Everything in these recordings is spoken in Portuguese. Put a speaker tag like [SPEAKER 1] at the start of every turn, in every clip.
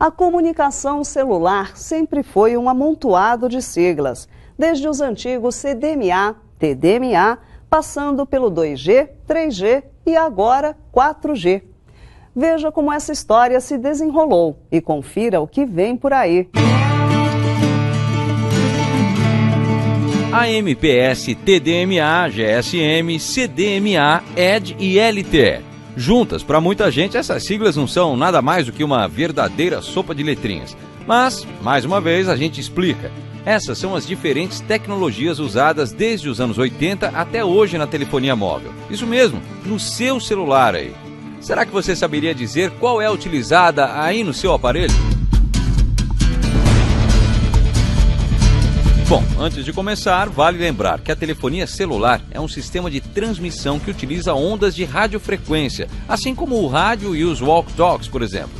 [SPEAKER 1] A comunicação celular sempre foi um amontoado de siglas, desde os antigos CDMA, TDMA, passando pelo 2G, 3G e agora 4G. Veja como essa história se desenrolou e confira o que vem por aí.
[SPEAKER 2] AMPS, TDMA, GSM, CDMA, ED e LTE. Juntas, para muita gente, essas siglas não são nada mais do que uma verdadeira sopa de letrinhas. Mas, mais uma vez, a gente explica. Essas são as diferentes tecnologias usadas desde os anos 80 até hoje na telefonia móvel. Isso mesmo, no seu celular aí. Será que você saberia dizer qual é utilizada aí no seu aparelho? Bom, antes de começar, vale lembrar que a telefonia celular é um sistema de transmissão que utiliza ondas de radiofrequência, assim como o rádio e os walkie-talkies, por exemplo.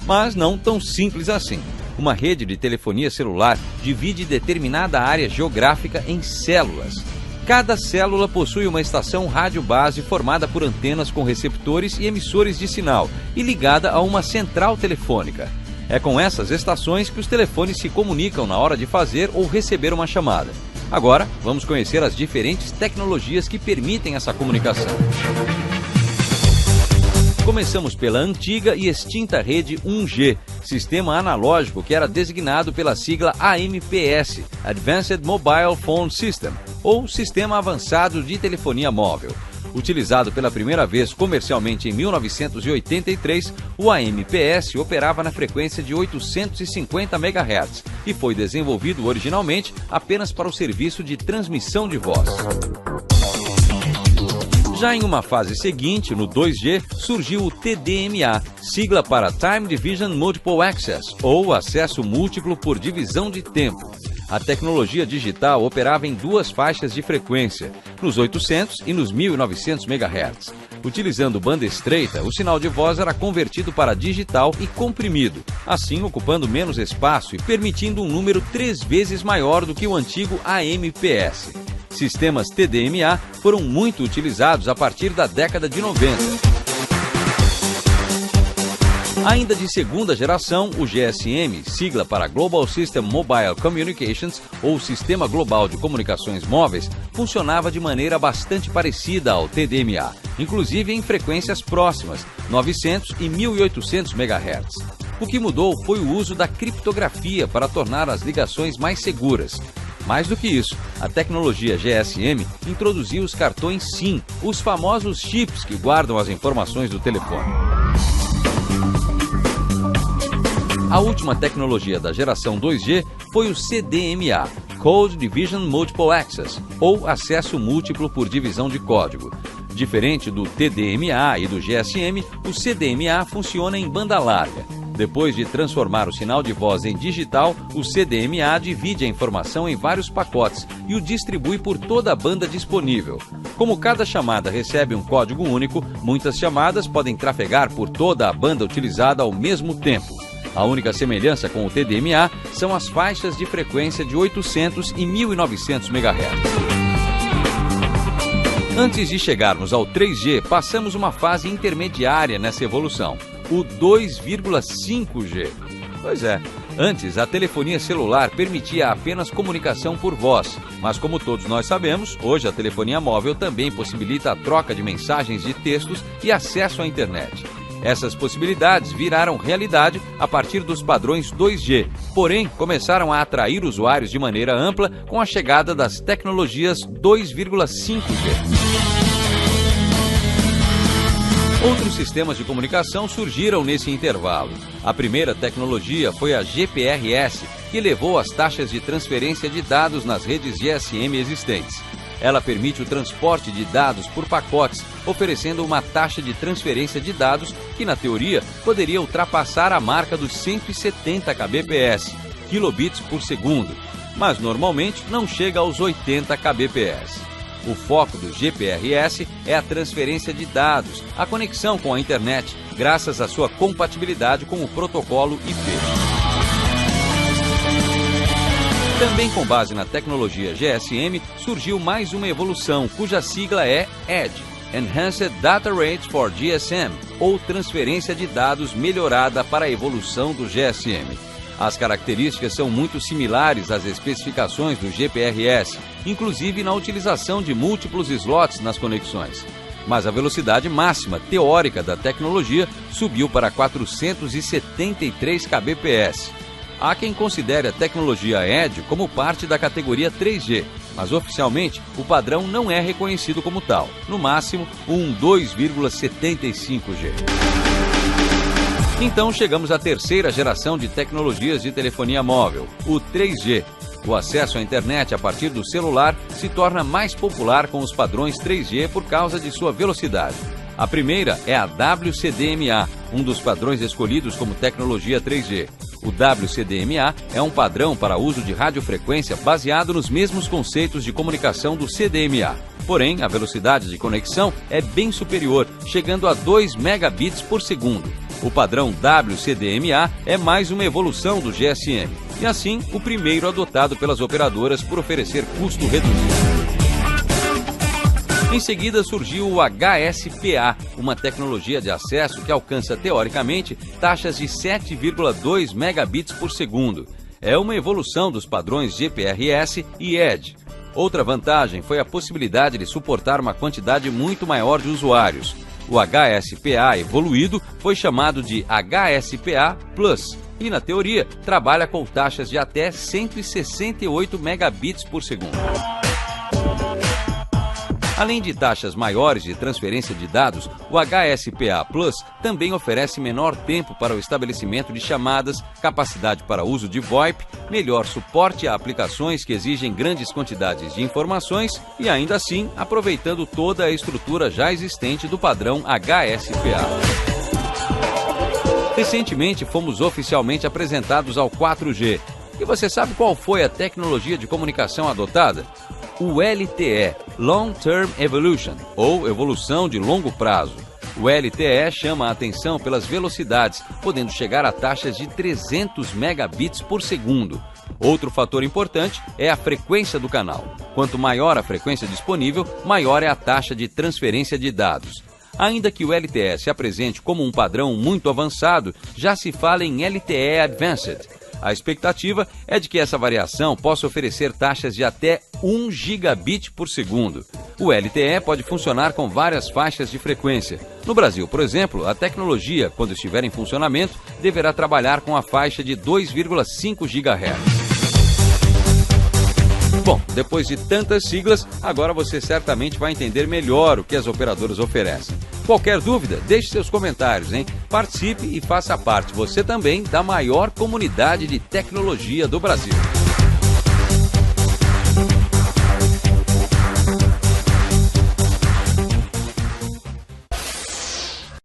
[SPEAKER 2] Mas não tão simples assim. Uma rede de telefonia celular divide determinada área geográfica em células. Cada célula possui uma estação rádio base formada por antenas com receptores e emissores de sinal e ligada a uma central telefônica. É com essas estações que os telefones se comunicam na hora de fazer ou receber uma chamada. Agora, vamos conhecer as diferentes tecnologias que permitem essa comunicação. Começamos pela antiga e extinta rede 1G, sistema analógico que era designado pela sigla AMPS, Advanced Mobile Phone System, ou Sistema Avançado de Telefonia Móvel. Utilizado pela primeira vez comercialmente em 1983, o AMPS operava na frequência de 850 MHz e foi desenvolvido originalmente apenas para o serviço de transmissão de voz. Já em uma fase seguinte, no 2G, surgiu o TDMA, sigla para Time Division Multiple Access, ou acesso múltiplo por divisão de tempo. A tecnologia digital operava em duas faixas de frequência, nos 800 e nos 1900 MHz. Utilizando banda estreita, o sinal de voz era convertido para digital e comprimido, assim ocupando menos espaço e permitindo um número 3 vezes maior do que o antigo AMPS. Sistemas TDMA foram muito utilizados a partir da década de 90. Ainda de segunda geração, o GSM, sigla para Global System Mobile Communications, ou Sistema Global de Comunicações Móveis, funcionava de maneira bastante parecida ao TDMA, inclusive em frequências próximas, 900 e 1800 MHz. O que mudou foi o uso da criptografia para tornar as ligações mais seguras. Mais do que isso, a tecnologia GSM introduziu os cartões SIM, os famosos chips que guardam as informações do telefone. A última tecnologia da geração 2G foi o CDMA, Code Division Multiple Access, ou acesso múltiplo por divisão de código. Diferente do TDMA e do GSM, o CDMA funciona em banda larga. Depois de transformar o sinal de voz em digital, o CDMA divide a informação em vários pacotes e o distribui por toda a banda disponível. Como cada chamada recebe um código único, muitas chamadas podem trafegar por toda a banda utilizada ao mesmo tempo. A única semelhança com o TDMA são as faixas de frequência de 800 e 1900 MHz. Antes de chegarmos ao 3G, passamos uma fase intermediária nessa evolução, o 2,5G. Pois é, antes a telefonia celular permitia apenas comunicação por voz, mas como todos nós sabemos, hoje a telefonia móvel também possibilita a troca de mensagens de textos e acesso à internet. Essas possibilidades viraram realidade a partir dos padrões 2G, porém começaram a atrair usuários de maneira ampla com a chegada das tecnologias 2,5G. Outros sistemas de comunicação surgiram nesse intervalo. A primeira tecnologia foi a GPRS, que elevou as taxas de transferência de dados nas redes GSM existentes. Ela permite o transporte de dados por pacotes, oferecendo uma taxa de transferência de dados que, na teoria, poderia ultrapassar a marca dos 170 kbps, kilobits por segundo, mas normalmente não chega aos 80 kbps. O foco do GPRS é a transferência de dados, a conexão com a internet, graças à sua compatibilidade com o protocolo IP. Também com base na tecnologia GSM, surgiu mais uma evolução, cuja sigla é ED, Enhanced Data Rates for GSM, ou transferência de dados melhorada para a evolução do GSM. As características são muito similares às especificações do GPRS, inclusive na utilização de múltiplos slots nas conexões. Mas a velocidade máxima teórica da tecnologia subiu para 473 kbps. Há quem considere a tecnologia EDGE como parte da categoria 3G, mas oficialmente o padrão não é reconhecido como tal, no máximo um 2,75G. Então chegamos à terceira geração de tecnologias de telefonia móvel, o 3G. O acesso à internet a partir do celular se torna mais popular com os padrões 3G por causa de sua velocidade. A primeira é a WCDMA, um dos padrões escolhidos como tecnologia 3G. O WCDMA é um padrão para uso de radiofrequência baseado nos mesmos conceitos de comunicação do CDMA. Porém, a velocidade de conexão é bem superior, chegando a 2 megabits por segundo. O padrão WCDMA é mais uma evolução do GSM, e assim o primeiro adotado pelas operadoras por oferecer custo reduzido. Em seguida surgiu o HSPA, uma tecnologia de acesso que alcança teoricamente taxas de 7,2 megabits por segundo. É uma evolução dos padrões GPRS e EDGE. Outra vantagem foi a possibilidade de suportar uma quantidade muito maior de usuários. O HSPA evoluído foi chamado de HSPA Plus e, na teoria, trabalha com taxas de até 168 megabits por segundo. Além de taxas maiores de transferência de dados, o HSPA Plus também oferece menor tempo para o estabelecimento de chamadas, capacidade para uso de VoIP, melhor suporte a aplicações que exigem grandes quantidades de informações e, ainda assim, aproveitando toda a estrutura já existente do padrão HSPA. Recentemente, fomos oficialmente apresentados ao 4G. E você sabe qual foi a tecnologia de comunicação adotada? O LTE, Long Term Evolution, ou evolução de longo prazo. O LTE chama a atenção pelas velocidades, podendo chegar a taxas de 300 megabits por segundo. Outro fator importante é a frequência do canal. Quanto maior a frequência disponível, maior é a taxa de transferência de dados. Ainda que o LTE se apresente como um padrão muito avançado, já se fala em LTE Advanced. A expectativa é de que essa variação possa oferecer taxas de até 1 gigabit por segundo. O LTE pode funcionar com várias faixas de frequência. No Brasil, por exemplo, a tecnologia, quando estiver em funcionamento, deverá trabalhar com a faixa de 2,5 GHz. Bom, depois de tantas siglas, agora você certamente vai entender melhor o que as operadoras oferecem. Qualquer dúvida, deixe seus comentários, hein? Participe e faça parte, você também, da maior comunidade de tecnologia do Brasil.